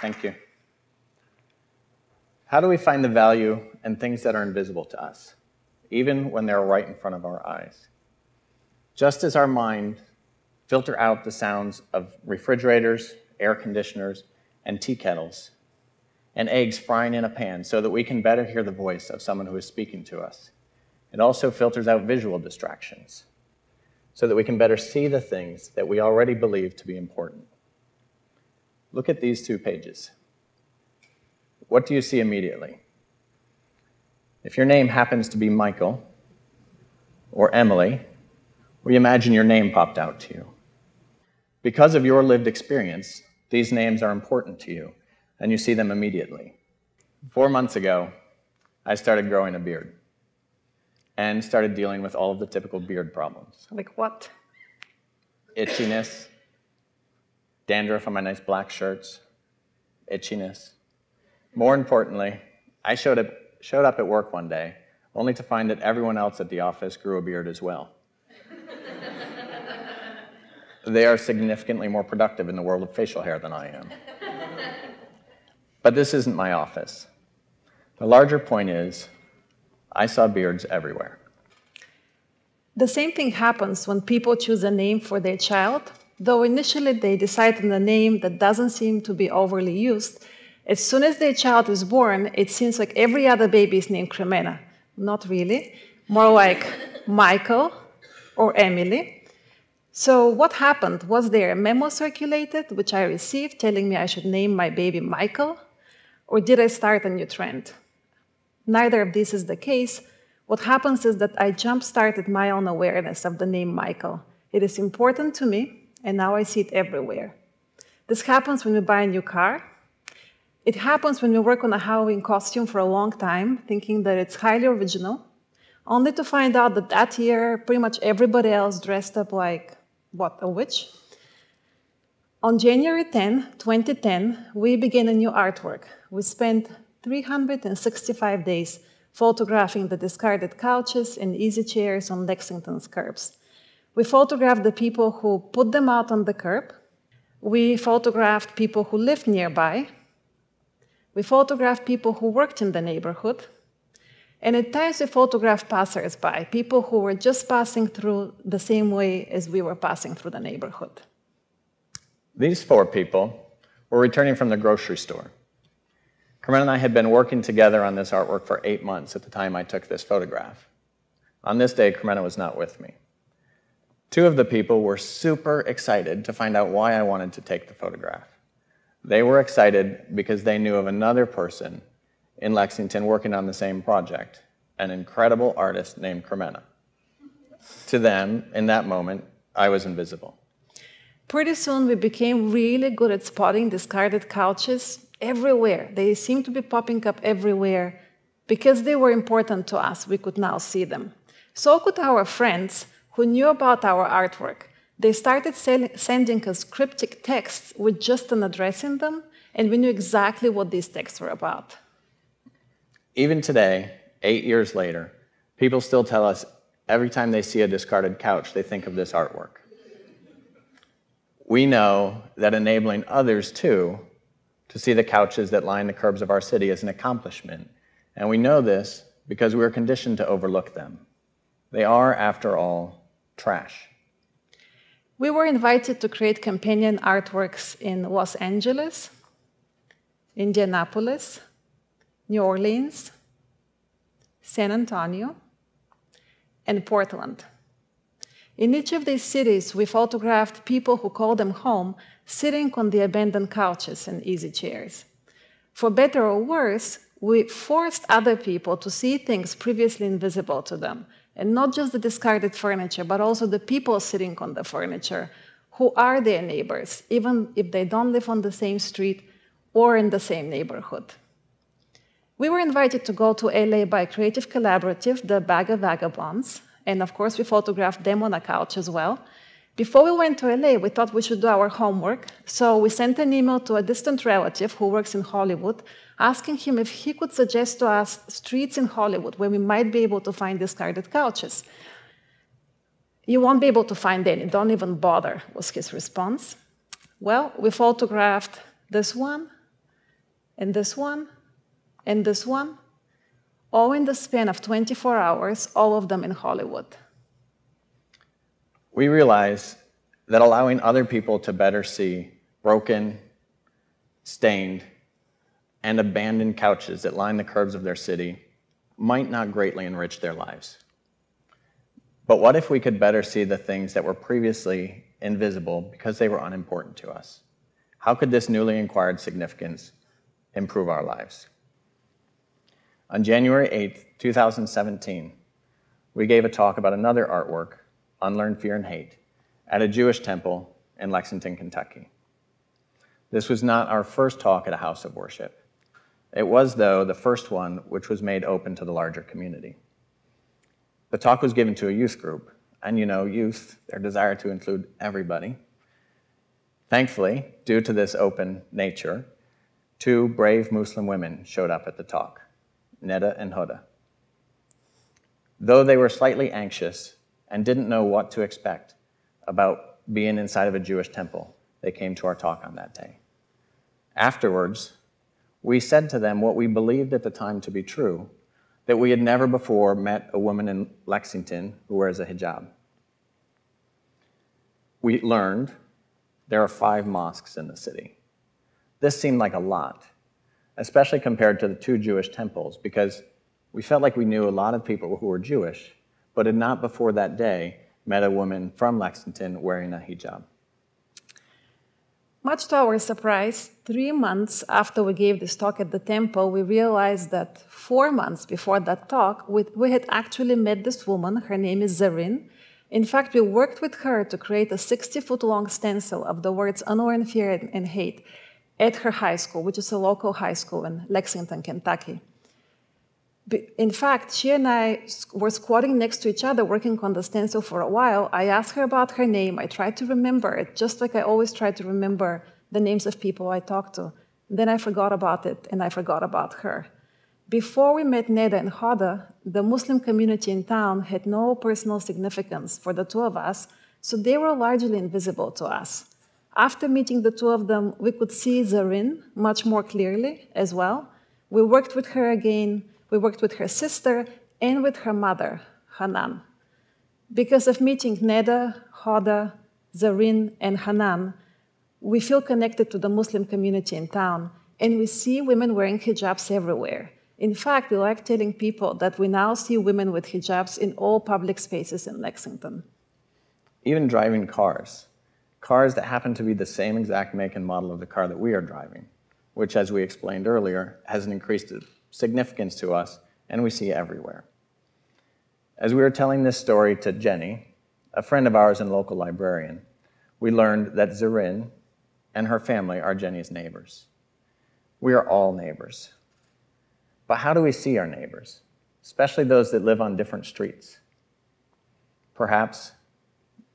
Thank you. How do we find the value in things that are invisible to us, even when they're right in front of our eyes? Just as our mind filters out the sounds of refrigerators, air conditioners, and tea kettles, and eggs frying in a pan so that we can better hear the voice of someone who is speaking to us, it also filters out visual distractions so that we can better see the things that we already believe to be important. Look at these 2 pages. What do you see immediately? If your name happens to be Michael or Emily, we imagine your name popped out to you. Because of your lived experience, these names are important to you, and you see them immediately. 4 months ago, I started growing a beard and started dealing with all of the typical beard problems. Like what? Itchiness, dandruff on my nice black shirts, itchiness. More importantly, I showed up at work one day, only to find that everyone else at the office grew a beard as well. They are significantly more productive in the world of facial hair than I am. But this isn't my office. The larger point is, I saw beards everywhere. The same thing happens when people choose a name for their child. Though initially they decide on a name that doesn't seem to be overly used, as soon as their child is born, it seems like every other baby is named Kremena. Not really. More like Michael or Emily. So what happened? Was there a memo circulated, which I received, telling me I should name my baby Michael? Or did I start a new trend? Neither of this is the case. What happens is that I jump-started my own awareness of the name Michael. It is important to me, and now I see it everywhere. This happens when we buy a new car. It happens when we work on a Halloween costume for a long time, thinking that it's highly original, only to find out that that year, pretty much everybody else dressed up like, what, a witch? On January 10, 2010, we began a new artwork. We spent 365 days photographing the discarded couches and easy chairs on Lexington's curbs. We photographed the people who put them out on the curb. We photographed people who lived nearby. We photographed people who worked in the neighborhood. And at times we photographed passers-by, people who were just passing through the same way as we were passing through the neighborhood. These 4 people were returning from the grocery store. Kremena and I had been working together on this artwork for 8 months at the time I took this photograph. On this day, Kremena was not with me. 2 of the people were super excited to find out why I wanted to take the photograph. They were excited because they knew of another person in Lexington working on the same project, an incredible artist named Kremena. To them, in that moment, I was invisible. Pretty soon, we became really good at spotting discarded couches everywhere. They seemed to be popping up everywhere. Because they were important to us, we could now see them. So could our friends who knew about our artwork. They started sending us cryptic texts with just an address in them, and we knew exactly what these texts were about. Even today, 8 years later, people still tell us every time they see a discarded couch, they think of this artwork. We know that enabling others, too, to see the couches that line the curbs of our city is an accomplishment, and we know this because we are conditioned to overlook them. They are, after all, trash. We were invited to create companion artworks in Los Angeles, Indianapolis, New Orleans, San Antonio, and Portland. In each of these cities, we photographed people who called them home, sitting on the abandoned couches and easy chairs. For better or worse, we forced other people to see things previously invisible to them, and not just the discarded furniture, but also the people sitting on the furniture, who are their neighbors, even if they don't live on the same street or in the same neighborhood. We were invited to go to LA by Creative Collaborative, the Bag of Vagabonds, and of course we photographed them on a couch as well. Before we went to LA, we thought we should do our homework, so we sent an email to a distant relative who works in Hollywood, asking him if he could suggest to us streets in Hollywood where we might be able to find discarded couches. You won't be able to find any. Don't even bother, was his response. Well, we photographed this one, and this one, and this one, all in the span of 24 hours, all of them in Hollywood. We realize that allowing other people to better see broken, stained, and abandoned couches that line the curbs of their city might not greatly enrich their lives. But what if we could better see the things that were previously invisible because they were unimportant to us? How could this newly acquired significance improve our lives? On January 8th, 2017, we gave a talk about another artwork, Unlearn Fear and Hate, at a Jewish temple in Lexington, Kentucky. This was not our first talk at a house of worship. It was, though, the first one which was made open to the larger community. The talk was given to a youth group, and you know, youth, their desire to include everybody. Thankfully, due to this open nature, 2 brave Muslim women showed up at the talk, Neda and Hoda. Though they were slightly anxious and didn't know what to expect about being inside of a Jewish temple, they came to our talk on that day. Afterwards, we said to them what we believed at the time to be true, that we had never before met a woman in Lexington who wears a hijab. We learned there are 5 mosques in the city. This seemed like a lot, especially compared to the 2 Jewish temples, because we felt like we knew a lot of people who were Jewish, but had not before that day met a woman from Lexington wearing a hijab. Much to our surprise, 3 months after we gave this talk at the temple, we realized that 4 months before that talk, we had actually met this woman. Her name is Zarin. In fact, we worked with her to create a 60-foot-long stencil of the words Unlearn Fear and Hate at her high school, which is a local high school in Lexington, Kentucky. In fact, she and I were squatting next to each other working on the stencil for a while. I asked her about her name. I tried to remember it, just like I always try to remember the names of people I talk to. Then I forgot about it, and I forgot about her. Before we met Neda and Hoda, the Muslim community in town had no personal significance for the 2 of us, so they were largely invisible to us. After meeting the 2 of them, we could see Zarin much more clearly as well. We worked with her again. We worked with her sister and with her mother, Hanan. Because of meeting Neda, Hoda, Zarin, and Hanan, we feel connected to the Muslim community in town, and we see women wearing hijabs everywhere. In fact, we like telling people that we now see women with hijabs in all public spaces in Lexington. Even driving cars that happen to be the same exact make and model of the car that we are driving, which, as we explained earlier, has an increased significance to us, and we see everywhere. As we were telling this story to Jenny, a friend of ours and local librarian, we learned that Zarin and her family are Jenny's neighbors. We are all neighbors. But how do we see our neighbors, especially those that live on different streets? Perhaps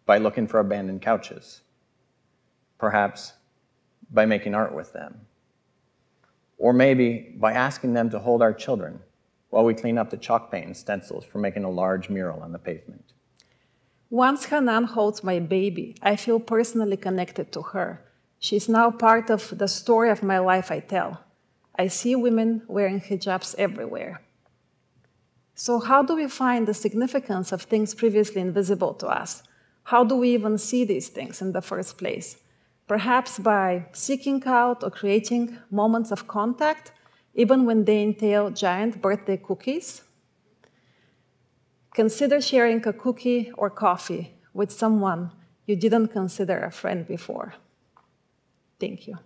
by looking for abandoned couches. Perhaps by making art with them. Or maybe by asking them to hold our children while we clean up the chalk paint and stencils for making a large mural on the pavement. Once Hanan holds my baby, I feel personally connected to her. She's now part of the story of my life I tell. I see women wearing hijabs everywhere. So how do we find the significance of things previously invisible to us? How do we even see these things in the first place? Perhaps by seeking out or creating moments of contact, even when they entail giant birthday cookies. Consider sharing a cookie or coffee with someone you didn't consider a friend before. Thank you.